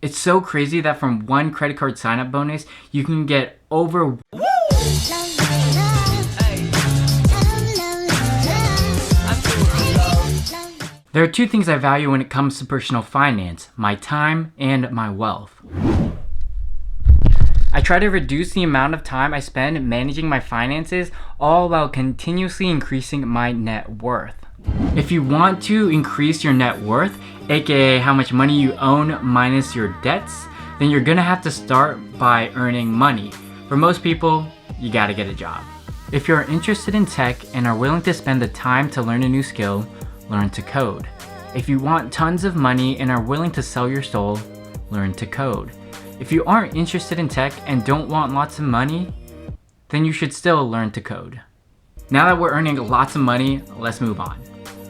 It's so crazy that from one credit card sign-up bonus, you can get over There are two things I value when it comes to personal finance: my time and my wealth. I try to reduce the amount of time I spend managing my finances, all while continuously increasing my net worth. If you want to increase your net worth, aka how much money you own minus your debts, then you're gonna have to start by earning money. For most people, you gotta get a job. If you're interested in tech and are willing to spend the time to learn a new skill, learn to code. If you want tons of money and are willing to sell your soul, learn to code. If you aren't interested in tech and don't want lots of money, then you should still learn to code. Now that we're earning lots of money, let's move on.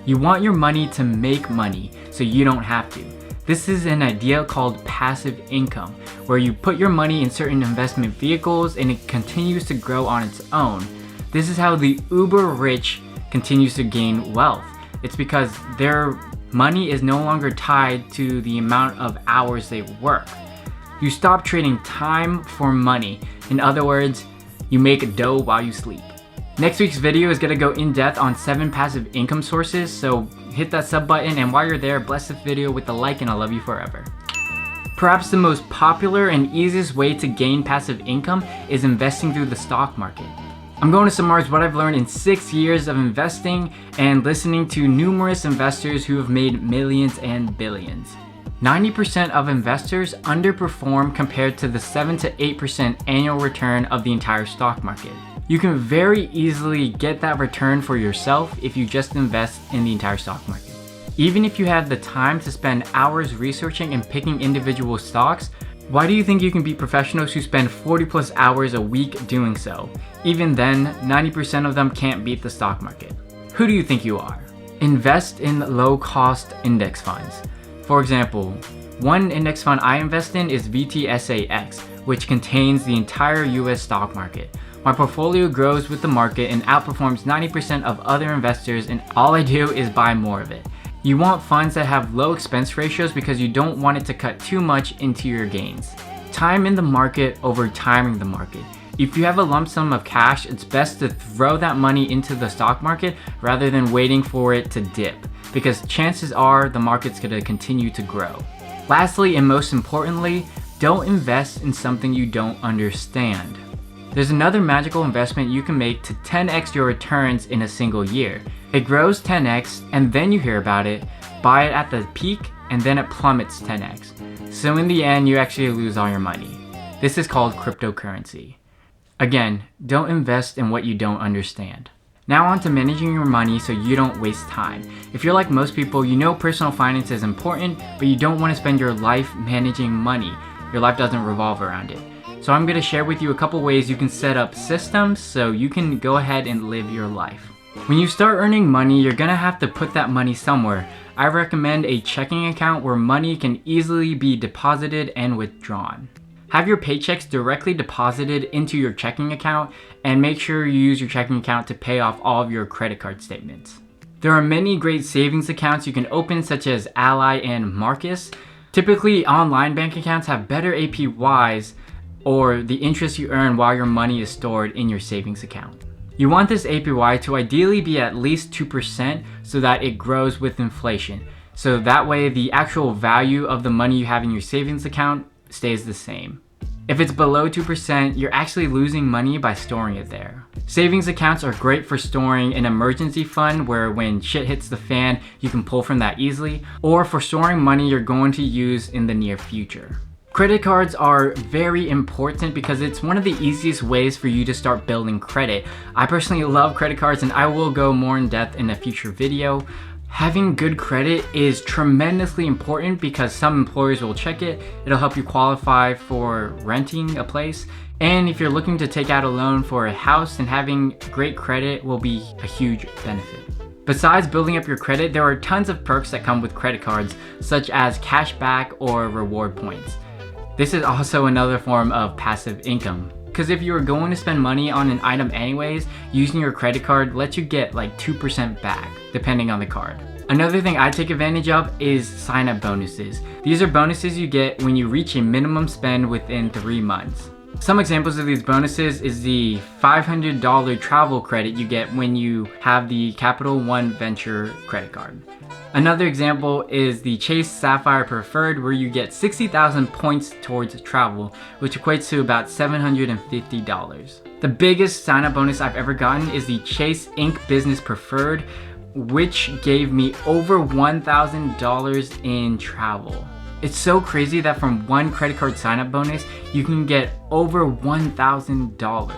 You want your money to make money, so you don't have to. This is an idea called passive income, where you put your money in certain investment vehicles and it continues to grow on its own. This is how the uber rich continues to gain wealth. It's because their money is no longer tied to the amount of hours they work. You stop trading time for money. In other words, you make dough while you sleep. Next week's video is gonna go in depth on 7 passive income sources, so hit that sub button, and while you're there, bless this video with a like and I'll love you forever. Perhaps the most popular and easiest way to gain passive income is investing through the stock market. I'm going to summarize what I've learned in 6 years of investing and listening to numerous investors who have made millions and billions. 90% of investors underperform compared to the 7 to 8% annual return of the entire stock market. You can very easily get that return for yourself if you just invest in the entire stock market. Even if you have the time to spend hours researching and picking individual stocks, why do you think you can beat professionals who spend 40+ hours a week doing so? Even then, 90% of them can't beat the stock market. Who do you think you are? Invest in low-cost index funds. For example, one index fund I invest in is VTSAX, which contains the entire US stock market. My portfolio grows with the market and outperforms 90% of other investors, and all I do is buy more of it. You want funds that have low expense ratios because you don't want it to cut too much into your gains. Time in the market over timing the market. If you have a lump sum of cash, it's best to throw that money into the stock market rather than waiting for it to dip, because chances are the market's gonna continue to grow. Lastly, and most importantly, don't invest in something you don't understand. There's another magical investment you can make to 10x your returns in a single year. It grows 10x and then you hear about it, buy it at the peak, and then it plummets 10x. So in the end, you actually lose all your money. This is called cryptocurrency. Again, don't invest in what you don't understand. Now on to managing your money so you don't waste time. If you're like most people, you know personal finance is important, but you don't want to spend your life managing money. Your life doesn't revolve around it. So I'm going to share with you a couple ways you can set up systems so you can go ahead and live your life. When you start earning money, you're going to have to put that money somewhere. I recommend a checking account where money can easily be deposited and withdrawn. Have your paychecks directly deposited into your checking account, and make sure you use your checking account to pay off all of your credit card statements. There are many great savings accounts you can open, such as Ally and Marcus. Typically, online bank accounts have better APYs, or the interest you earn while your money is stored in your savings account. You want this APY to ideally be at least 2% so that it grows with inflation. So that way the actual value of the money you have in your savings account stays the same. If it's below 2%, you're actually losing money by storing it there. Savings accounts are great for storing an emergency fund where when shit hits the fan, you can pull from that easily, or for storing money you're going to use in the near future. Credit cards are very important because it's one of the easiest ways for you to start building credit. I personally love credit cards and I will go more in depth in a future video. Having good credit is tremendously important because some employers will check it. It'll help you qualify for renting a place. And if you're looking to take out a loan for a house, then having great credit will be a huge benefit. Besides building up your credit, there are tons of perks that come with credit cards, such as cash back or reward points. This is also another form of passive income, because if you are going to spend money on an item anyways, using your credit card lets you get like 2% back, depending on the card. Another thing I take advantage of is sign-up bonuses. These are bonuses you get when you reach a minimum spend within 3 months. Some examples of these bonuses is the $500 travel credit you get when you have the Capital One Venture credit card. Another example is the Chase Sapphire Preferred, where you get 60,000 points towards travel, which equates to about $750. The biggest sign-up bonus I've ever gotten is the Chase Inc. Business Preferred, which gave me over $1,000 in travel. It's so crazy that from one credit card sign-up bonus, you can get over $1,000.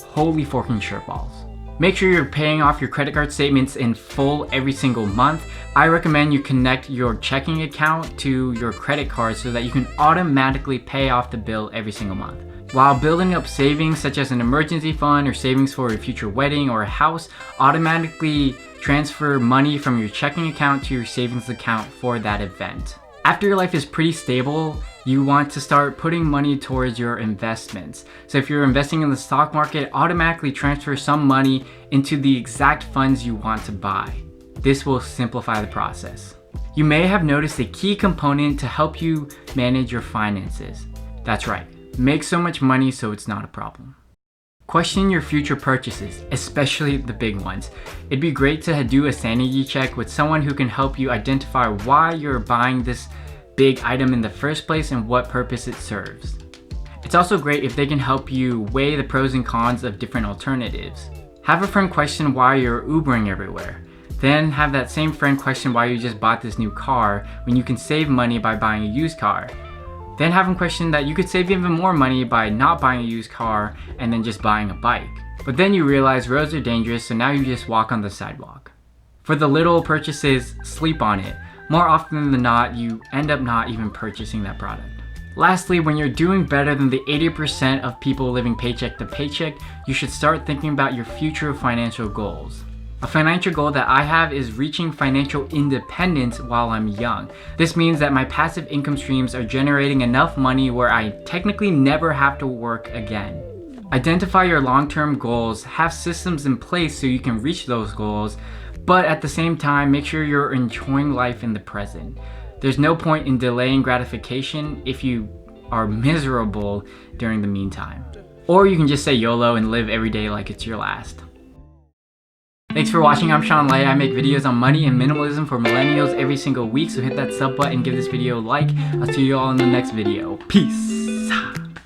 Holy forking shirt balls. Make sure you're paying off your credit card statements in full every single month. I recommend you connect your checking account to your credit card so that you can automatically pay off the bill every single month. While building up savings such as an emergency fund or savings for a future wedding or a house, automatically transfer money from your checking account to your savings account for that event. After your life is pretty stable, you want to start putting money towards your investments. So if you're investing in the stock market, automatically transfer some money into the exact funds you want to buy. This will simplify the process. You may have noticed a key component to help you manage your finances. That's right, make so much money so it's not a problem. Question your future purchases, especially the big ones. It'd be great to do a sanity check with someone who can help you identify why you're buying this big item in the first place and what purpose it serves. It's also great if they can help you weigh the pros and cons of different alternatives. Have a friend question why you're Ubering everywhere. Then have that same friend question why you just bought this new car when you can save money by buying a used car. Then have them question that you could save even more money by not buying a used car and then just buying a bike. But then you realize roads are dangerous, so now you just walk on the sidewalk. For the little purchases, sleep on it. More often than not, you end up not even purchasing that product. Lastly, when you're doing better than the 80% of people living paycheck to paycheck, you should start thinking about your future financial goals. A financial goal that I have is reaching financial independence while I'm young. This means that my passive income streams are generating enough money where I technically never have to work again. Identify your long-term goals, have systems in place so you can reach those goals, but at the same time, make sure you're enjoying life in the present. There's no point in delaying gratification if you are miserable during the meantime. Or you can just say YOLO and live every day like it's your last. Thanks for watching. I'm FamiLei. I make videos on money and minimalism for millennials every single week, so hit that sub button, give this video a like. I'll see you all in the next video. Peace.